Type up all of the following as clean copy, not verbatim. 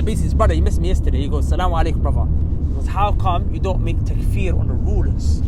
His brother, he missed me yesterday. He goes, "Salaam alaikum, brother." He goes, "How come you don't make takfeer on the rulers?"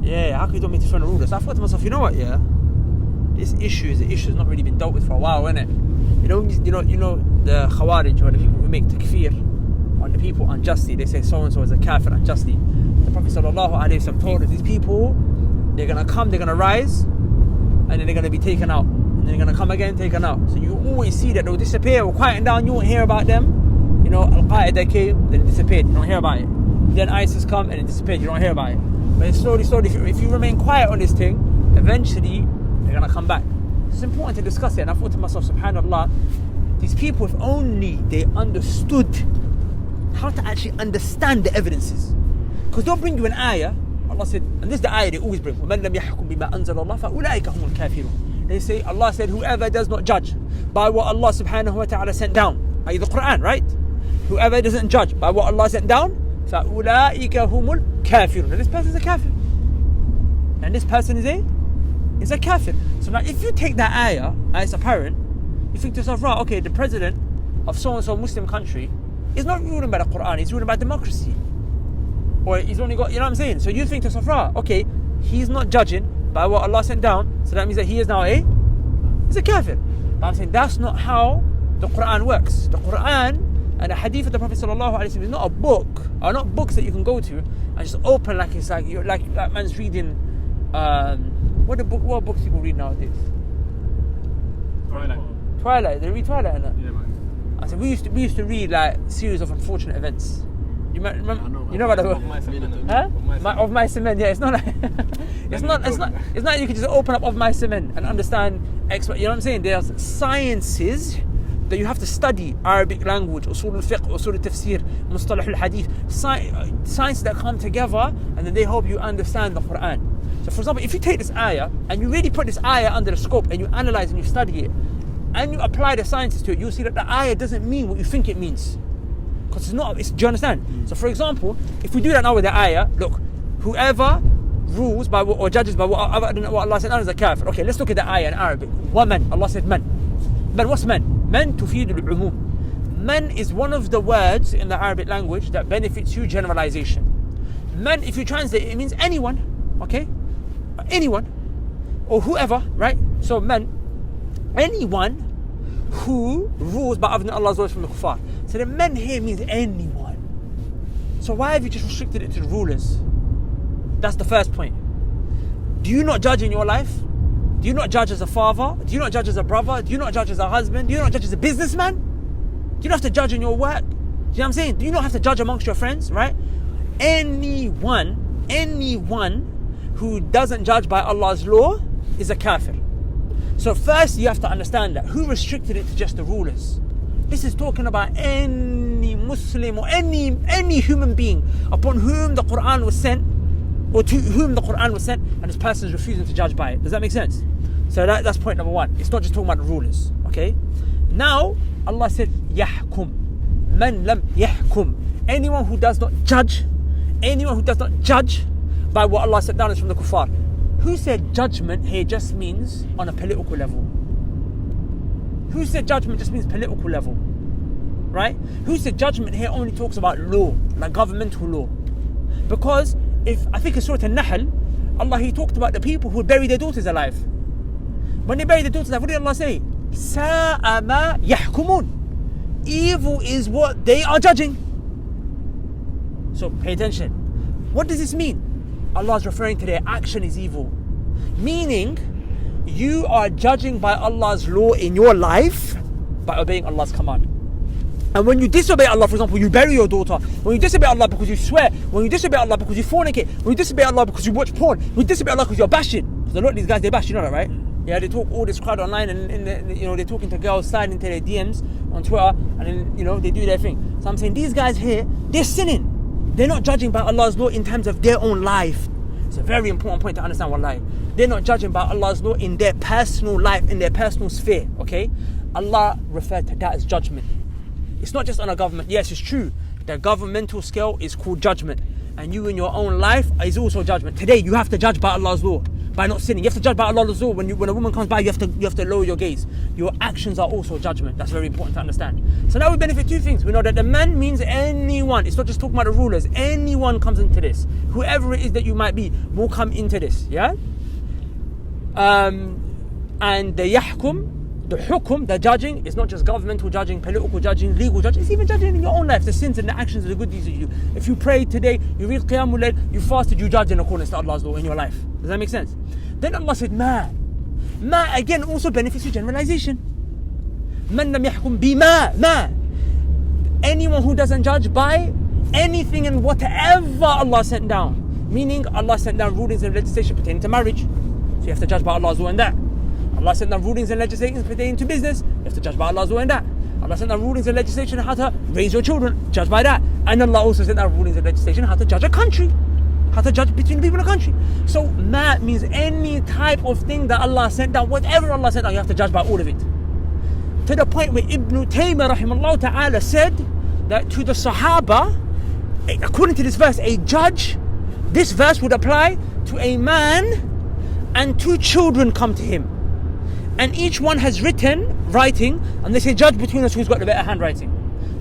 Yeah, how come you don't make takfeer on the rulers? I thought to myself, you know what? Yeah, this issue has not really been dealt with for a while, innit? You know the Khawarij, or the people who make takfeer on the people unjustly. They say so and so is a kafir unjustly. The Prophet sallallahu alaihi wasallam told us these people, they're gonna come, they're gonna rise, and then they're gonna be taken out. They're going to come again, taken out. So you always see that they'll disappear or quieten down. You won't hear about them. You know, Al-Qaeda came, then it disappeared. You don't hear about it. Then ISIS come and it disappeared. You don't hear about it. But slowly, if you remain quiet on this thing, eventually they're going to come back. It's important to discuss it. And I thought to myself, subhanAllah, these people, if only they understood how to actually understand the evidences. Because they'll bring you an ayah. Allah said, and this is the ayah they always bring. وَمَنْ لَمْ يَحْكُمْ بِمَا أَنزَلَ اللَّهُ فَأُولَٰئِكَ هُمُ الْكَافِرُونَ. They say, Allah said, whoever does not judge by what Allah subhanahu wa ta'ala sent down, i.e. the Quran, right? Whoever doesn't judge by what Allah sent down, فَأُولَٰئِكَ هُمُ الْكَافِرُونَ. And this person is a kafir. And this person is a kafir. So now if you take that ayah as apparent, you think to yourself, right, okay, the president of so-and-so Muslim country is not ruling by the Quran, he's ruling by democracy. Or he's only got, you know what I'm saying? So you think to yourself, right, okay, he's not judging by what Allah sent down, so that means that he is now he's a kafir. But I'm saying that's not how the Quran works. The Quran and the hadith of the Prophet sallallahu alaihi wasallam is not a book, or not books that you can go to and just open like it's like you're like that man's reading. What books people read nowadays? Twilight. They read Twilight, innit? Yeah, man. I said we used to read like series of unfortunate events. You remember? You know about Of My Cement. Yeah, it's not like it's not you can just open up Of My Cement and understand you know what I'm saying? There's sciences that you have to study: Arabic language, usul al-fiqh, usul al-tafsir, mustalah al-hadith, sciences that come together and then they help you understand the Quran. So for example, if you take this ayah and you really put this ayah under the scope and you analyze and you study it and you apply the sciences to it, you'll see that the ayah doesn't mean what you think it means. Because it's not, do you understand? So for example, if we do that now with the ayah, look, whoever rules by what, or judges by what Allah said is a kafir. Okay, let's look at the ayah in Arabic. وَمَنْ, Allah said man. Man, what's man? Man تفيد العموم. Man is one of the words in the Arabic language that benefits you generalization. Man, if you translate it, it means anyone, okay? Anyone, or whoever, right? So man, anyone who rules by other than Allah's laws from the kuffar. So the men here means anyone. So why have you just restricted it to the rulers? That's the first point. Do you not judge in your life? Do you not judge as a father? Do you not judge as a brother? Do you not judge as a husband? Do you not judge as a businessman? Do you not have to judge in your work? Do you know what I'm saying? Do you not have to judge amongst your friends, right? Anyone who doesn't judge by Allah's law is a kafir. So first you have to understand that. Who restricted it to just the rulers? This is talking about any Muslim or any human being upon whom the Quran was sent, or to whom the Quran was sent, and this person is refusing to judge by it. Does that make sense? So that's point number one. It's not just talking about the rulers, okay? Now, Allah said, يَحْكُمْ مَنْ لَمْ يَحْكُمْ. Anyone who does not judge by what Allah set down is from the kuffar. Who said judgment here just means on a political level? Who said judgment just means political level? Right? Who said judgment here only talks about law, like governmental law? Because if I think in Surah An-Nahl, Allah, He talked about the people who would bury their daughters alive. When they bury their daughters alive, what did Allah say? سَاءَ مَا يَحْكُمُونَ. Evil is what they are judging. So pay attention. What does this mean? Allah is referring to their action is evil. Meaning, you are judging by Allah's law in your life by obeying Allah's command. And when you disobey Allah, for example, you bury your daughter. When you disobey Allah because you swear. When you disobey Allah because you fornicate. When you disobey Allah because you watch porn. When you disobey Allah because you're bashing. Because a lot of these guys, they bash, you know that, right? Yeah, they talk all this crowd online and they're talking to girls, sliding into their DMs on Twitter, and then, they do their thing. So I'm saying these guys here, they're sinning. They're not judging by Allah's law in terms of their own life. It's a very important point to understand, wallahi. They're not judging by Allah's law in their personal life, in their personal sphere, okay? Allah referred to that as judgment. It's not just on a government. Yes, it's true. The governmental scale is called judgment. And you in your own life is also judgment. Today, you have to judge by Allah's law, by not sinning. You have to judge by Allah's law. When a woman comes by, you have to lower your gaze. Your actions are also judgment. That's very important to understand. So now we benefit two things. We know that the man means anyone. It's not just talking about the rulers. Anyone comes into this. Whoever it is that you might be will come into this. Yeah? And the yahkum, the hukum, the judging, is not just governmental judging, political judging, legal judging. It's even judging in your own life, the sins and the actions and the good deeds that you do. If you prayed today, you read Qiyamul Layl, you fasted, you judge in accordance to Allah's law in your life. Does that make sense? Then Allah said, Ma again also benefits you generalization. Man lam yahkum bima, ma. Anyone who doesn't judge by anything and whatever Allah sent down. Meaning Allah sent down rulings and legislation pertaining to marriage. So you have to judge by Allah's law in that. Allah sent down rulings and legislation pertaining to business. You have to judge by Allah's law in that. Allah sent down rulings and legislation how to raise your children. Judge by that. And Allah also sent down rulings and legislation how to judge a country. How to judge between people in a country. So ma means any type of thing that Allah sent down. Whatever Allah sent down, you have to judge by all of it. To the point where Ibn Taymiyyah rahimahullah ta'ala said that to the Sahaba, according to this verse, a judge, this verse would apply to a man and two children come to him. And each one has writing, and they say, judge between us who's got the better handwriting.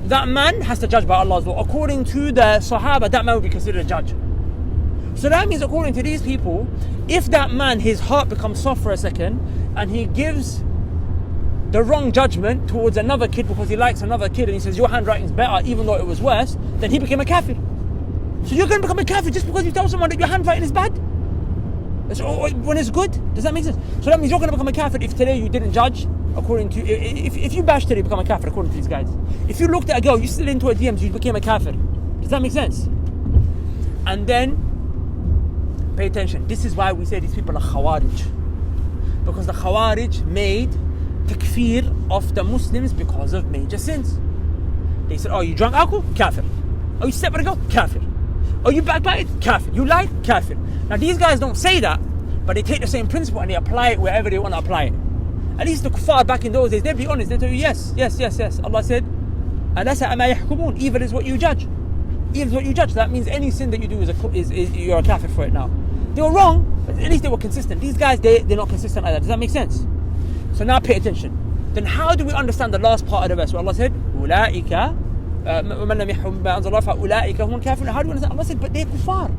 That man has to judge by Allah's law. According to the Sahaba, that man will be considered a judge. So that means, according to these people, if that man, his heart becomes soft for a second, and he gives the wrong judgment towards another kid because he likes another kid, and he says, your handwriting's better, even though it was worse, then he became a kafir. So you're going to become a kafir just because you tell someone that your handwriting is bad? When it's good? Does that make sense? So that means you're going to become a kafir if today you didn't judge according to... If you bash today, you become a kafir according to these guys. If you looked at a girl, you slid into her DMs, you became a kafir. Does that make sense? And then, pay attention. This is why we say these people are khawarij. Because the khawarij made takfeer of the Muslims because of major sins. They said, oh, you drank alcohol? Kafir. Oh, you slept with a girl? Kafir. Oh, you backbited? Kafir. You lied? Kafir. Now these guys don't say that, but they take the same principle and they apply it wherever they want to apply it. At least the kuffar back in those days, they'd be honest. They'd tell you, yes. Allah said, Alasa ama yahkumun. Evil is what you judge. Evil is what you judge. That means any sin that you do is you're a kafir for it now. They were wrong, but at least they were consistent. These guys, they're not consistent either. Does that make sense? So now pay attention. Then how do we understand the last part of the verse where Allah said, Ula'ika وَمَنْ لَمْ يَحْكُمْ بِمَا أَنزَلَ اللَّهُ فَأُولَٰئِكَ هُمُ الْكَافِرُونَ. How do you understand? Allah said, but they're kuffar.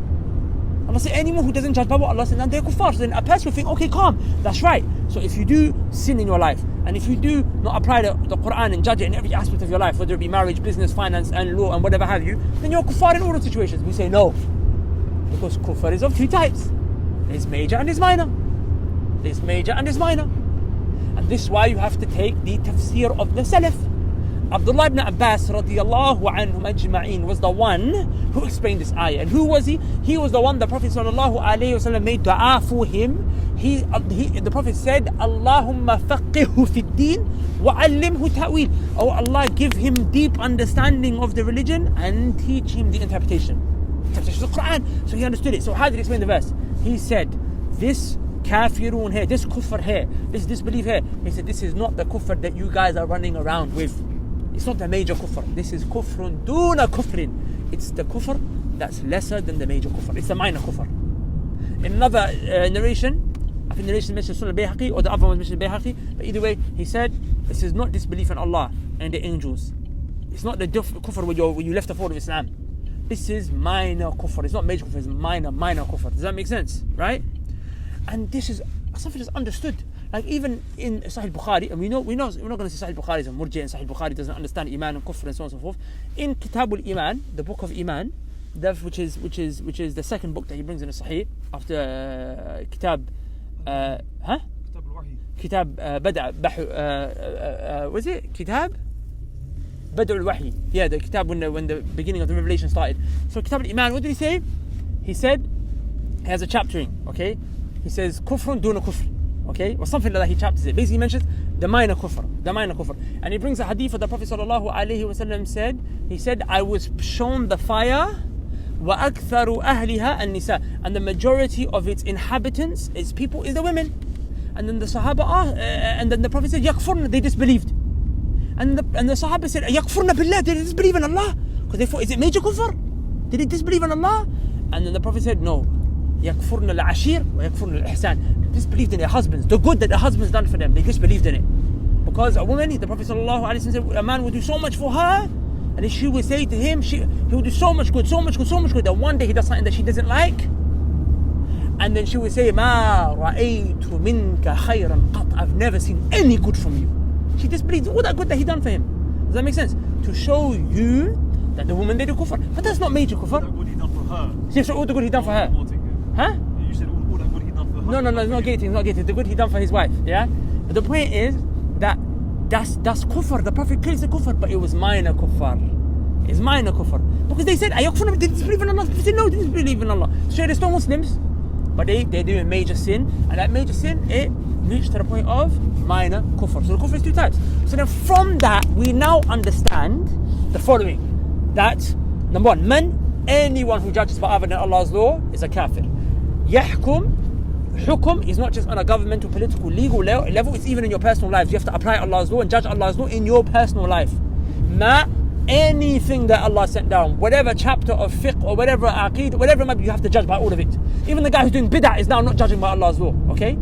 Allah said, anyone who doesn't judge by what Allah said, then they're kuffar. So then a person will think, okay, calm, that's right. So if you do sin in your life, and if you do not apply the Quran and judge it in every aspect of your life, whether it be marriage, business, finance, and law, and whatever have you, then you're kuffar in all the situations. We say no. Because kuffar is of two types. There's major and there's minor. There's major and there's minor. And this is why you have to take the tafsir of the Salaf. Abdullah ibn Abbas radiyallahu anhum ajma'in was the one who explained this ayah. And who was he? He was the one the Prophet sallallahu alayhi wa sallam made dua for him. The Prophet said, Allahumma faqihhu fi din wa allimhu ta'wil. Oh Allah, give him deep understanding of the religion and teach him the interpretation. Interpretation of the Quran. So he understood it. So how did he explain the verse? He said, this kafirun here, this kufr here, this disbelief here. He said, this is not the kufr that you guys are running around with. It's not the major kufr. This is kufrun duna kufrin. It's the kufr that's lesser than the major kufr. It's the minor kufr. In another narration, I think the narration mentioned Sunnah al-Bayhaqi, or the other one mentioned al-Bayhaqi, but either way, he said, this is not disbelief in Allah and the angels. It's not the kufr when you left the fold of Islam. This is minor kufr. It's not major kufr, it's minor kufr. Does that make sense? Right? And this is something that's understood. Like even in Sahih Bukhari, and we know we're not going to say Sahih Bukhari is a murji and Sahih Bukhari doesn't understand Iman and Kufr and so on and so forth. In Kitab al-Iman, the book of Iman, which is the second book that he brings in the Sahih after Kitab Kitab Bada was it Kitab Bada al-Wahi? Yeah, the Kitab when the beginning of the revelation started. So Kitab al-Iman, what did he say? He said, he has a chaptering, okay? He says Kufrun duna kufr. Okay, or something like that. He chapters it. Basically, he mentions the minor kufr, and he brings a hadith of the Prophet sallallahu alaihi wasallam said. He said, "I was shown the fire, wa aktharu ahliha an-nisa, and the majority of its inhabitants, its people, is the women." And then the Sahaba and then the Prophet said, "Yakfurna," they disbelieved. And the Sahaba said, يَكْفُرْنَ بِاللَّهِ, did they disbelieve in Allah? Because they thought, is it major kufr? Did they disbelieve in Allah? And then the Prophet said, no. يَكْفُرْنَ الْعَشِيرِ وَيَكْفُرْنَ الْإِحْسَانِ. They disbelieved in their husbands, the good that the husbands done for them, they disbelieved in it. Because a woman, the Prophet ﷺ said, a man would do so much for her, and then she would say to him, he would do so much good, that one day he does something that she doesn't like. And then she would say, مَا رَأَيْتُ مِنْكَ خَيْرًا قَطْ, I've never seen any good from you. She disbelieved all that good that he done for him. Does that make sense? To show you that the woman did a kufr. But that's not major kufr. All that good he done for her. Yes, so all the good he done for her. Huh? You said all that good he done for her. No, it's not gating. The good he done for his wife. Yeah? But the point is that that's kufr. The Prophet claims the kufr, but it was minor kufr. It's minor kufr. Because they said, did they disbelieve in Allah? They said, no, they didn't believe in Allah. So they're still Muslims. But they're doing major sin, and that major sin, it reached to the point of minor kufr. So the kufr is two types. So then from that, we now understand the following. That, number one, anyone who judges by other than Allah's law is a kafir. Hukum is not just on a governmental, political, legal level, it's even in your personal life. You have to apply Allah's law and judge Allah's law in your personal life. Anything that Allah sent down, whatever chapter of fiqh or whatever aqeed, whatever it might be, you have to judge by all of it. Even the guy who's doing bid'ah is now not judging by Allah's law. Okay?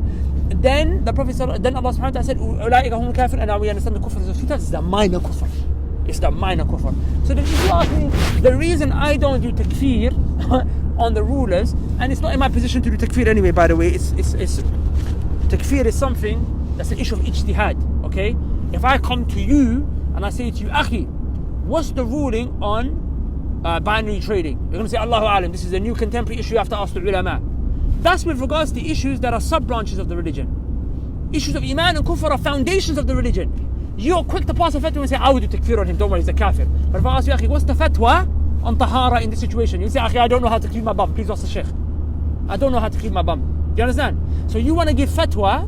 Then the Prophet said, then Allah subhanahu wa ta'ala said, Ulaika humul kafir, and now we understand the kufr is two types. It's the minor kufr. It's the minor kufr. So then if you ask me, the reason I don't do takfeer on the rulers, and it's not in my position to do takfeer anyway, by the way, it's takfeer is something that's an issue of ijtihad. Okay? If I come to you and I say to you, Akhi, what's the ruling on binary trading? You're going to say, Allahu Alam, this is a new contemporary issue, you have to ask the ulama. That's with regards to issues that are sub-branches of the religion. Issues of iman and kufr are foundations of the religion. You're quick to pass a fatwa and say, I would do takfir on him, don't worry, he's a kafir. But if I ask you, Akhi, what's the fatwa on tahara in this situation? You say, Akhi, I don't know how to clean my bum. Please ask the sheikh. I don't know how to clean my bum. Do you understand? So you want to give fatwa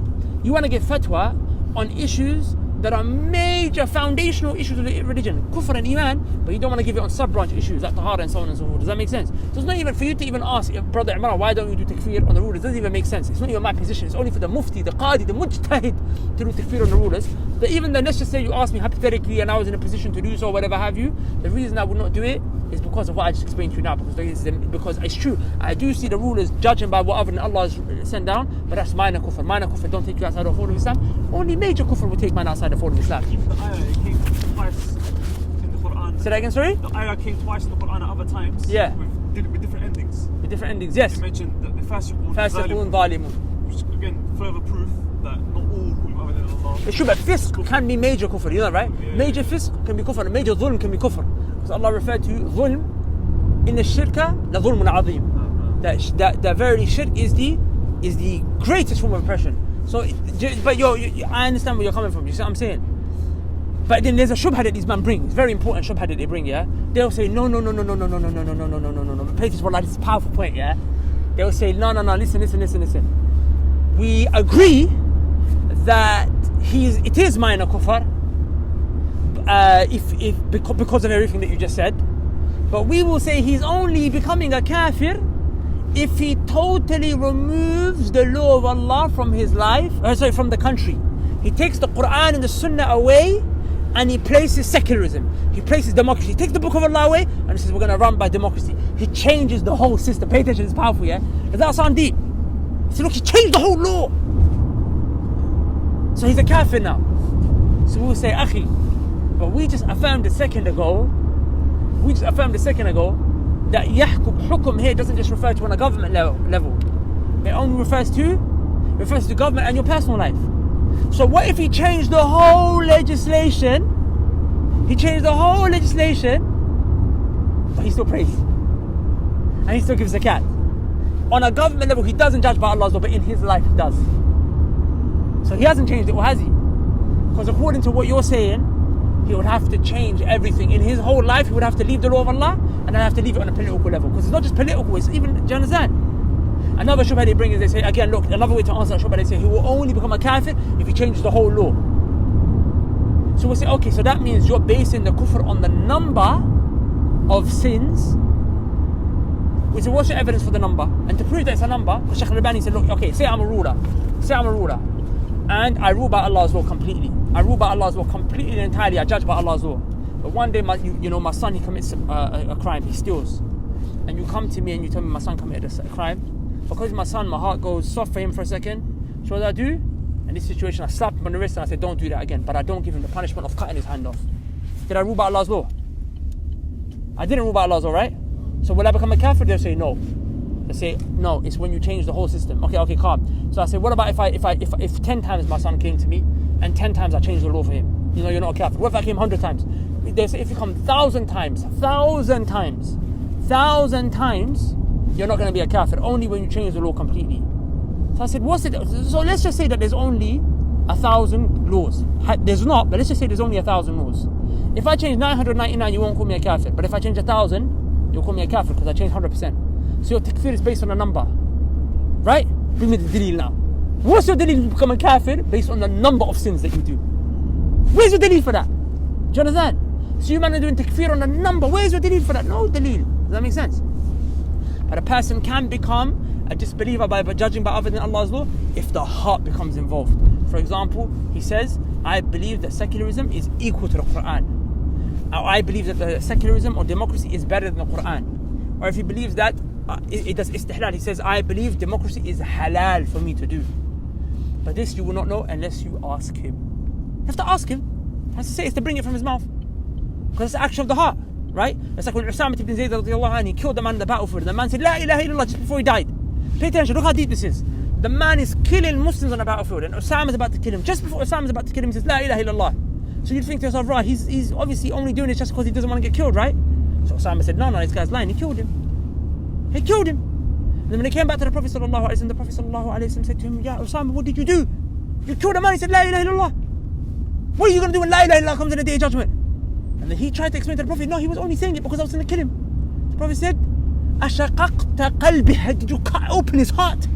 on issues that are major foundational issues of the religion, kufr and iman, but you don't want to give it on sub-branch issues like tahara and so on and so forth. Does that make sense? So it's not even for you to even ask, Brother Imran, why don't you do takfir on the rulers? It doesn't even make sense. It's not even my position. It's only for the mufti, the qadi, the mujtahid to do takfir on the rulers. But even then, let's just say you asked me hypothetically and I was in a position to do so, whatever have you, the reason I would not do it is because of what I just explained to you now, because it's true. I do see the rulers judging by what other than Allah has sent down, but that's minor kufr. Minor kufr don't take you outside the fold of Islam. Only major kufr will take man outside the fold of Islam. Even the ayah, it came twice in the Quran. Say that again, sorry? The ayah came twice in the Quran at other times. Yeah. With different endings. With different endings, yes. You mentioned the fasiqun, zalimun. Which is again further proof that not all rule other than Allah. It's true, but fisq can be major kufr, you know, right? Yeah. Major fisq can be kufr, and major dhulm can be kufr. Because Allah referred to dhulm, inna shirka la dhulmun azim. That verily shirk is the greatest form of oppression. So, but I understand where you're coming from. You see what I'm saying? But then there's a shubha that these men bring. It's very important shubha that they bring. Yeah, they'll say no. Please, this is a powerful point. Yeah, they'll say no. Listen. We agree that it is minor kufr. Because of everything that you just said. But we will say he's only becoming a kafir if he totally removes the law of Allah from his life, from the country. He takes the Quran and the Sunnah away and he places secularism. He places democracy. He takes the book of Allah away and he says we're going to run by democracy. He changes the whole system. Pay attention, it's powerful, yeah? Does that sound deep? He said, look, he changed the whole law. So he's a kafir now. So we'll say, Akhi, but we just affirmed a second ago that hukum here doesn't just refer to on a government level. It only refers to the government and your personal life. So what if he changed the whole legislation? But he still prays. And he still gives zakat. On a government level, he doesn't judge by Allah's law, but in his life he does. So he hasn't changed it, or has he? Because according to what you're saying, he would have to change everything. In his whole life, he would have to leave the law of Allah and then have to leave it on a political level. Because it's not just political, it's even, do you understand? Another shubha they bring is they say, again, look, another way to answer that shubha, they say he will only become a kafir if he changes the whole law. So we'll say, okay, so that means you're basing the kufr on the number of sins. We say, what's your evidence for the number? And to prove that it's a number, because Shaykh al-Albani said, look, okay, say I'm a ruler, and I rule by Allah's law completely. I rule by Allah's law completely and entirely. I judge by Allah's law. But one day, my son, he commits a crime. He steals, and you come to me and you tell me my son committed a crime. Because my son, my heart goes soft for him for a second. So what do I do? In this situation, I slap him on the wrist and I say, don't do that again. But I don't give him the punishment of cutting his hand off. Did I rule by Allah's law? I didn't rule by Allah's law, right? So will I become a kafir? They'll say no. They say no. It's when you change the whole system. Okay, calm. So I say, what about if 10 times my son came to me and 10 times I changed the law for him? You know, you're not a kafir. What if I came 100 times? They say if you come 1,000 times, you're not going to be a kafir. Only when you change the law completely. So I said, what's it? So let's just say that there's only 1,000 laws. There's not, but let's just say there's only 1,000 laws. If I change 999, you won't call me a kafir. But if I change 1,000, you'll call me a kafir because I changed 100%. So your takfir is based on a number. Right? Bring me the dalil now. What's your dalil to become a kafir? Based on the number of sins that you do. Where's your dalil for that? Do you understand? So you man are doing takfir on a number. Where's your dalil for that? No dalil. Does that make sense? But a person can become a disbeliever by judging by other than Allah's law if the heart becomes involved. For example, he says, I believe that secularism is equal to the Quran. Or I believe that the secularism or democracy is better than the Quran. Or if he believes that it does istihlal, he says, I believe democracy is halal for me to do. But this you will not know unless you ask him. You have to ask him. He has to say, it's to bring it from his mouth. Because it's the action of the heart, right? It's like when Usama ibn Zayd radiallahu anhu, he killed the man in the battlefield. The man said, La ilaha illallah, just before he died. Pay attention, look how deep this is. The man is killing Muslims on the battlefield and Osama is about to kill him. Just before Osama is about to kill him, he says, La ilaha illallah. So you'd think to yourself, right, he's obviously only doing this just because he doesn't want to get killed, right? So Osama said, no, this guy's lying, he killed him. He killed him. And then when he came back to the Prophet sallallahu alaihi wasallam, the Prophet sallallahu alaihi wasallam said to him, Ya Osama, what did you do? You killed a man, he said, La ilaha illallah. What are you going to do when La ilaha illallah comes in the day of judgment? And then he tried to explain to the Prophet, no, he was only saying it because I was going to kill him. The Prophet said, Ashaqaqta qalbih, did you cut open his heart?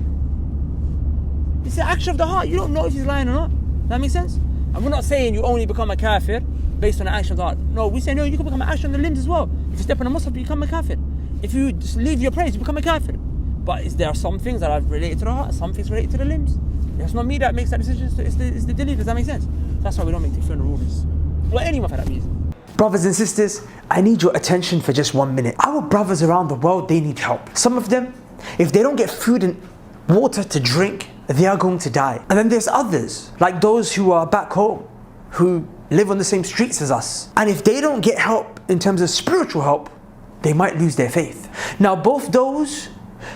It's the action of the heart. You don't know if he's lying or not. Does that make sense? And we're not saying you only become a kafir based on the action of the heart. No, we say no, you can become an action of the limbs as well. If you step on a muscle, you become a kafir. If you just leave your prayers, you become a kafir. But there are some things that are related to the heart, some things related to the limbs. It's not me that makes that decision, it's the delete. Does that make sense? That's why we don't make takfir on the rulers. Or anyone for that reason. Brothers and sisters, I need your attention for just 1 minute. Our brothers around the world, they need help. Some of them, if they don't get food and water to drink, they are going to die. And then there's others, like those who are back home, who live on the same streets as us. And if they don't get help in terms of spiritual help, they might lose their faith. Now, both those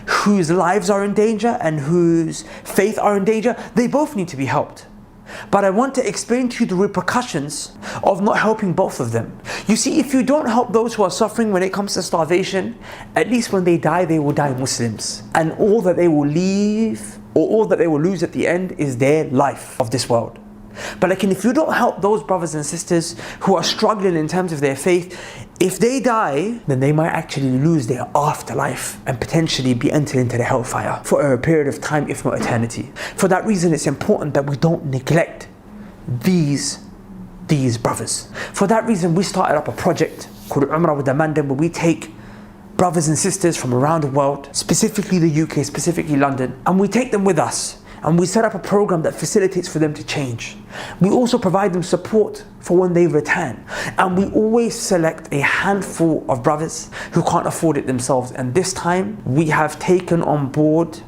whose lives are in danger and whose faith are in danger, they both need to be helped. But I want to explain to you the repercussions of not helping both of them. You see, if you don't help those who are suffering when it comes to starvation, at least when they will die Muslims. And all that they will leave, or all that they will lose at the end, is their life of this world. But if you don't help those brothers and sisters who are struggling in terms of their faith, if they die, then they might actually lose their afterlife and potentially be entered into the hellfire for a period of time, if not eternity. For that reason, it's important that we don't neglect these brothers. For that reason, we started up a project called Umrah with the Mandem, where we take brothers and sisters from around the world, specifically the UK, specifically London, and we take them with us. And we set up a program that facilitates for them to change. We also provide them support for when they return. And we always select a handful of brothers who can't afford it themselves. And this time, we have taken on board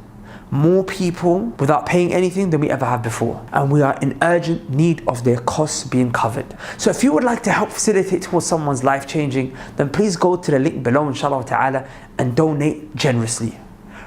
more people without paying anything than we ever have before. And we are in urgent need of their costs being covered. So if you would like to help facilitate towards someone's life changing, then please go to the link below, inshallah ta'ala, and donate generously.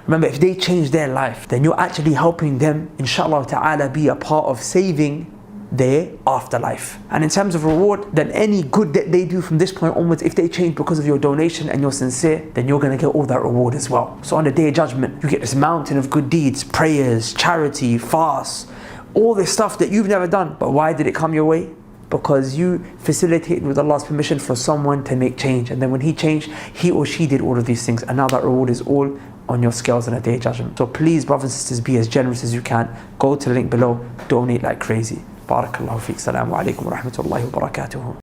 Remember, if they change their life, then you're actually helping them, inshallah ta'ala, be a part of saving their afterlife. And in terms of reward, then any good that they do from this point onwards, if they change because of your donation and you're sincere, then you're going to get all that reward as well. So on the day of judgment, you get this mountain of good deeds, prayers, charity, fasts, all this stuff that you've never done. But why did it come your way? Because you facilitated with Allah's permission for someone to make change. And then when he changed, he or she did all of these things. And now that reward is all on your scales on a day of judgment. So please, brothers and sisters, be as generous as you can. Go to the link below, donate like crazy. Barakallahu feek. Assalamu alaikum wa rahmatullahi wa barakatuhu.